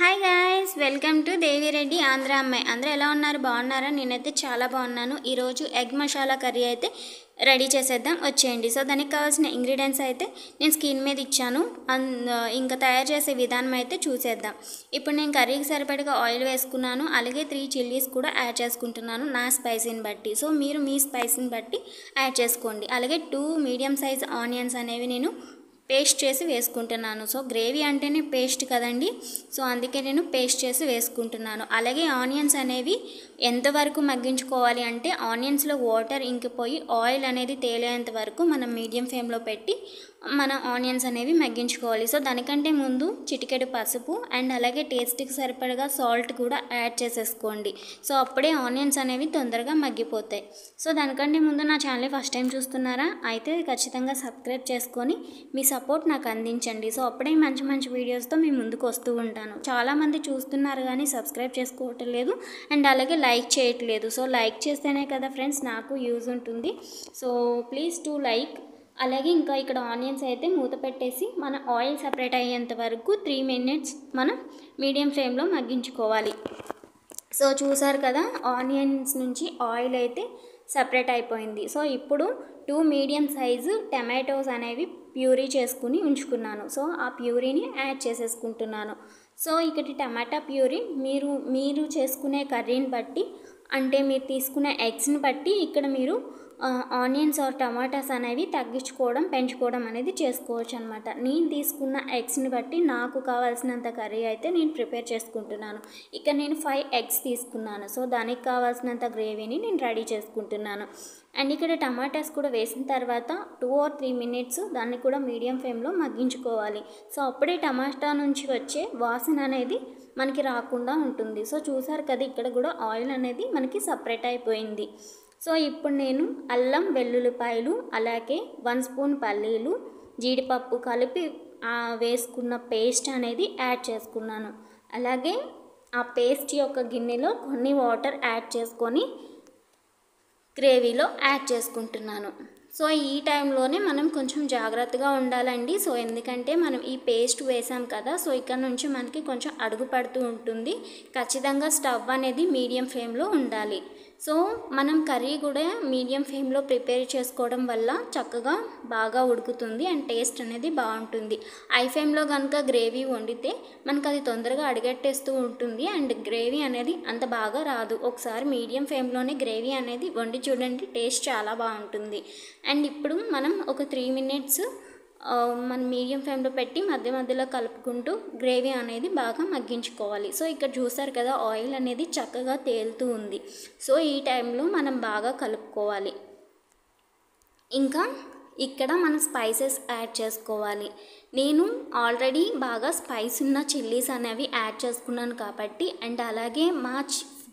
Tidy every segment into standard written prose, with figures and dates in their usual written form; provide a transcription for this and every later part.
Hi guys, welcome to Devireddy Andhra అమ్మాయి. అందరూ ఎలా ఉన్నారు? బాగున్నారా? నేనైతే చాలా బాగున్నాను. ఈరోజు ఎగ్ మసాలా కర్రీ అయితే రెడీ చేసేద్దాం, వచ్చేయండి. సో దానికి కావాల్సిన ఇంగ్రీడియంట్స్ అయితే నేను స్క్రీన్ మీద ఇచ్చాను. ఇంకా తయారు చేసే విధానం అయితే చూసేద్దాం. ఇప్పుడు నేను కర్రీకి సరిపడగా ఆయిల్ వేసుకున్నాను, అలాగే 3 చిల్లీస్ కూడా యాడ్ చేసుకుంటున్నాను నా స్పైసీని బట్టి. సో మీరు మీ స్పైసీని బట్టి యాడ్ చేసుకోండి. అలాగే 2 మీడియం సైజ్ ఆనియన్స్ అనేవి నేను పేస్ట్ చేసి వేసుకుంటున్నాను. సో గ్రేవీ అంటేనే పేస్ట్ కదండి, సో అందుకే నేను పేస్ట్ చేసి వేసుకుంటున్నాను. అలాగే ఆనియన్స్ అనేవి ఎంతవరకు మగ్గించుకోవాలి అంటే ఆనియన్స్లో వాటర్ ఇంకిపోయి ఆయిల్ అనేది తేలేంత వరకు మనం మీడియం ఫ్లేమ్లో పెట్టి మన ఆనియన్స్ అనేవి మగ్గించుకోవాలి. సో దానికంటే ముందు చిటికెడు పసుపు అండ్ అలాగే టేస్ట్కి సరిపడగా సాల్ట్ కూడా యాడ్ చేసేసుకోండి. సో అప్పుడే ఆనియన్స్ అనేవి తొందరగా మగ్గిపోతాయి. సో దానికంటే ముందు నా ఛానల్ ఫస్ట్ టైం చూస్తున్నారా అయితే ఖచ్చితంగా సబ్స్క్రైబ్ చేసుకొని మీ సపోర్ట్ నాకు అందించండి. సో అప్పుడే మంచి మంచి వీడియోస్తో మీ ముందుకు వస్తూ ఉంటాను. చాలామంది చూస్తున్నారు కానీ సబ్స్క్రైబ్ చేసుకోవటం లేదు అండ్ అలాగే లైక్ చేయట్లేదు. సో లైక్ చేస్తేనే కదా ఫ్రెండ్స్ నాకు యూజ్ ఉంటుంది. So please to like. అలాగే ఇంకా ఇక్కడ ఆనియన్స్ అయితే మూత పెట్టేసి మన ఆయిల్ సపరేట్ అయ్యేంత వరకు 3 మినిట్స్ మనం మీడియం ఫ్లేమ్లో మగ్గించుకోవాలి. సో చూసారు కదా, ఆనియన్స్ నుంచి ఆయిల్ అయితే సపరేట్ అయిపోయింది. సో ఇప్పుడు 2 మీడియం సైజు టమాటోస్ అనేవి ప్యూరీ చేసుకుని ఉంచుకున్నాను. సో ఆ ప్యూరీని యాడ్ చేసేసుకుంటున్నాను. సో ఇక్కడ టమాటా ప్యూరీ మీరు చేసుకునే కర్రీని బట్టి, అంటే మీరు తీసుకునే ఎగ్స్ని బట్టి ఇక్కడ మీరు ఆనియన్స్ ఆర్ టమాటాస్ అనేవి తగ్గించుకోవడం పెంచుకోవడం అనేది చేసుకోవచ్చు అనమాట. నేను తీసుకున్న ఎగ్స్ని బట్టి నాకు కావాల్సినంత కర్రీ అయితే నేను ప్రిపేర్ చేసుకుంటున్నాను. ఇక్కడ నేను 5 ఎగ్స్ తీసుకున్నాను. సో దానికి కావాల్సినంత గ్రేవీని నేను రెడీ చేసుకుంటున్నాను. అండ్ ఇక్కడ టమాటాస్ కూడా వేసిన తర్వాత 2 or 3 మినిట్స్ దాన్ని కూడా మీడియం ఫ్లేమ్లో మగ్గించుకోవాలి. సో అప్పుడే టమాటా నుంచి వచ్చే వాసన అనేది మనకి రాకుండా ఉంటుంది. సో చూసారు కదా, ఇక్కడ కూడా ఆయిల్ అనేది మనకి సపరేట్ అయిపోయింది. సో ఇప్పుడు నేను అల్లం వెల్లుల్లిపాయలు అలాగే 1 స్పూన్ పల్లీలు జీడిపప్పు కలిపి వేసుకున్న పేస్ట్ అనేది యాడ్ చేసుకున్నాను. అలాగే ఆ పేస్ట్ యొక్క గిన్నెలో కొన్ని వాటర్ యాడ్ చేసుకొని గ్రేవీలో యాడ్ చేసుకుంటున్నాను. సో ఈ టైంలోనే మనం కొంచెం జాగ్రత్తగా ఉండాలండి. సో ఎందుకంటే మనం ఈ పేస్ట్ వేసాం కదా, సో ఇక్కడ నుంచి మనకి కొంచెం అడుగు పడుతూ ఉంటుంది. ఖచ్చితంగా స్టవ్ అనేది మీడియం ఫ్లేమ్లో ఉండాలి. సో మనం కర్రీ కూడా మీడియం ఫ్లేమ్లో ప్రిపేర్ చేసుకోవడం వల్ల చక్కగా బాగా ఉడుకుతుంది అండ్ టేస్ట్ అనేది బాగుంటుంది. హై ఫ్లేమ్లో కనుక గ్రేవీ వండితే మనకు అది తొందరగా అడిగట్టేస్తూ ఉంటుంది అండ్ గ్రేవీ అనేది అంత బాగా రాదు. ఒకసారి మీడియం ఫ్లేమ్లోనే గ్రేవీ అనేది వండి చూడండి, టేస్ట్ చాలా బాగుంటుంది. అండ్ ఇప్పుడు మనం ఒక 3 మినిట్స్ మనం మీడియం ఫ్లేమ్లో పెట్టి మధ్య మధ్యలో కలుపుకుంటూ గ్రేవీ అనేది బాగా మగ్గించుకోవాలి. సో ఇక్కడ చూసారు కదా, ఆయిల్ అనేది చక్కగా తేలుతూ ఉంది. సో ఈ టైంలో మనం బాగా కలుపుకోవాలి. ఇంకా ఇక్కడ మనం స్పైసెస్ యాడ్ చేసుకోవాలి. నేను ఆల్రెడీ బాగా స్పైస్ ఉన్న చిల్లీస్ అనేవి యాడ్ చేసుకున్నాను కాబట్టి, అండ్ అలాగే మా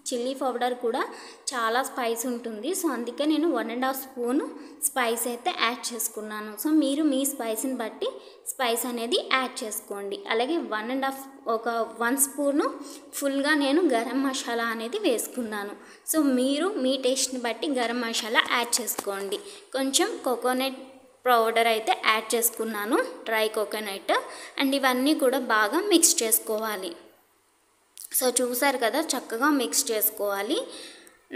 చిల్లీ పౌడర్ కూడా చాలా స్పైస్ ఉంటుంది. సో అందుకే నేను 1.5 స్పూన్ స్పైస్ అయితే యాడ్ చేసుకున్నాను. సో మీరు మీ స్పైస్ని బట్టి స్పైస్ అనేది యాడ్ చేసుకోండి. అలాగే 1 స్పూను ఫుల్గా నేను గరం మసాలా అనేది వేసుకున్నాను. సో మీరు మీ టేస్ట్ని బట్టి గరం మసాలా యాడ్ చేసుకోండి. కొంచెం కోకోనట్ పౌడర్ అయితే యాడ్ చేసుకున్నాను, డ్రై కోకోనట్. అండ్ ఇవన్నీ కూడా బాగా మిక్స్ చేసుకోవాలి. సో చూసారు కదా, చక్కగా మిక్స్ చేసుకోవాలి.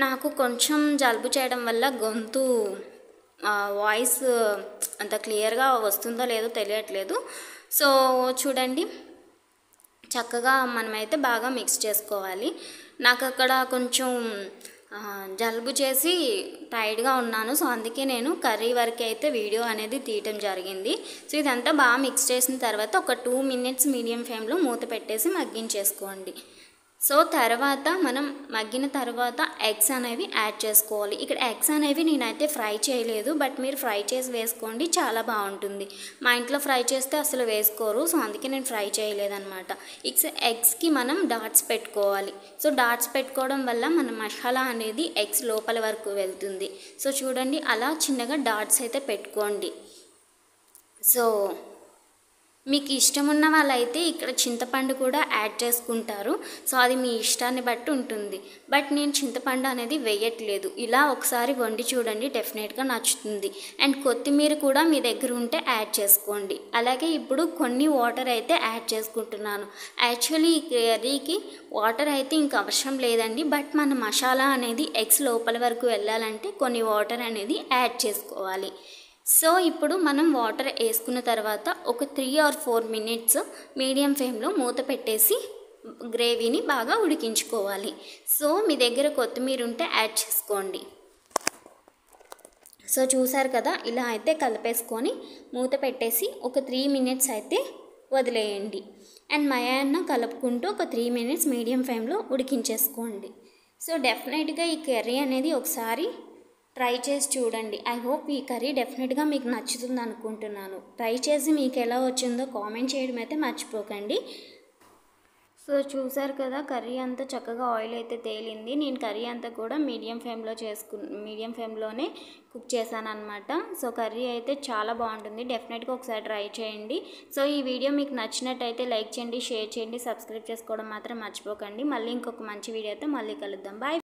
నాకు కొంచెం జలుబు చేయడం వల్ల గొంతు వాయిస్ అంత క్లియర్గా వస్తుందో లేదో తెలియట్లేదు. సో చూడండి, చక్కగా మనమైతే బాగా మిక్స్ చేసుకోవాలి. నాకు అక్కడ కొంచెం జలుబు చేసి టైర్డ్గా ఉన్నాను. సో అందుకే నేను కర్రీ వరకు అయితే వీడియో అనేది తీయటం జరిగింది. సో ఇదంతా బాగా మిక్స్ చేసిన తర్వాత ఒక 2 మినిట్స్ మీడియం ఫ్లేమ్లో మూత పెట్టేసి మగ్గించేసుకోండి. సో తర్వాత మనం మగ్గిన తర్వాత ఎగ్స్ అనేవి యాడ్ చేసుకోవాలి. ఇక్కడ ఎగ్స్ అనేవి నేనైతే ఫ్రై చేయలేదు, బట్ మీరు ఫ్రై చేసి వేసుకోండి, చాలా బాగుంటుంది. మా ఇంట్లో ఫ్రై చేస్తే అసలు వేసుకోరు, సో అందుకే నేను ఫ్రై చేయలేదన్నమాట. ఎగ్స్కి మనం డాట్స్ పెట్టుకోవాలి. సో డాట్స్ పెట్టుకోవడం వల్ల మన మసాలా అనేది ఎగ్స్ లోపల వరకు వెళ్తుంది. సో చూడండి, అలా చిన్నగా డాట్స్ అయితే పెట్టుకోండి. సో మీకు ఇష్టం ఉన్న వాళ్ళైతే ఇక్కడ చింతపండు కూడా యాడ్ చేసుకుంటారు. సో అది మీ ఇష్టాన్ని బట్టి ఉంటుంది. బట్ నేను చింతపండు అనేది వేయట్లేదు. ఇలా ఒకసారి వండి చూడండి, డెఫినెట్గా నచ్చుతుంది. అండ్ కొత్తిమీర కూడా మీ దగ్గర ఉంటే యాడ్ చేసుకోండి. అలాగే ఇప్పుడు కొన్ని వాటర్ అయితే యాడ్ చేసుకుంటున్నాను. యాక్చువల్లీ ఈ కర్రీకి వాటర్ అయితే ఇంక అవసరం లేదండి. బట్ మన మసాలా అనేది ఎగ్స్ లోపల వరకు వెళ్ళాలంటే కొన్ని వాటర్ అనేది యాడ్ చేసుకోవాలి. సో ఇప్పుడు మనం వాటర్ వేసుకున్న తర్వాత ఒక 3 or 4 minutes మీడియం ఫ్లేమ్లో మూత పెట్టేసి గ్రేవీని బాగా ఉడికించుకోవాలి. సో మీ దగ్గర కొత్తిమీర ఉంటే యాడ్ చేసుకోండి. సో చూసారు కదా, ఇలా అయితే కలిపేసుకొని మూత పెట్టేసి ఒక 3 minutes అయితే వదిలేయండి. అండ్ మయాన్న కలుపుకుంటూ ఒక 3 minutes మీడియం ఫ్లేమ్లో ఉడికించేసుకోండి. సో డెఫినెట్గా ఈ కర్రీ అనేది ఒకసారి ట్రై చేసి చూడండి. ఐ హోప్ ఈ కర్రీ డెఫినెట్గా మీకు నచ్చుతుంది అనుకుంటున్నాను. ట్రై చేసి మీకు ఎలా వచ్చిందో కామెంట్ చేయడం అయితే మర్చిపోకండి. సో చూసారు కదా, కర్రీ అంతా చక్కగా ఆయిల్ అయితే తేలింది. నేను కర్రీ అంతా కూడా మీడియం ఫ్లేమ్లోనే కుక్ చేశాను అనమాట. సో కర్రీ అయితే చాలా బాగుంటుంది. డెఫినెట్గా ఒకసారి ట్రై చేయండి. సో ఈ వీడియో మీకు నచ్చినట్టయితే లైక్ చేయండి, షేర్ చేయండి, సబ్స్క్రైబ్ చేసుకోవడం మాత్రం మర్చిపోకండి. మళ్ళీ ఇంకొక మంచి వీడియోతో మళ్ళీ కలుద్దాం. బాయ్.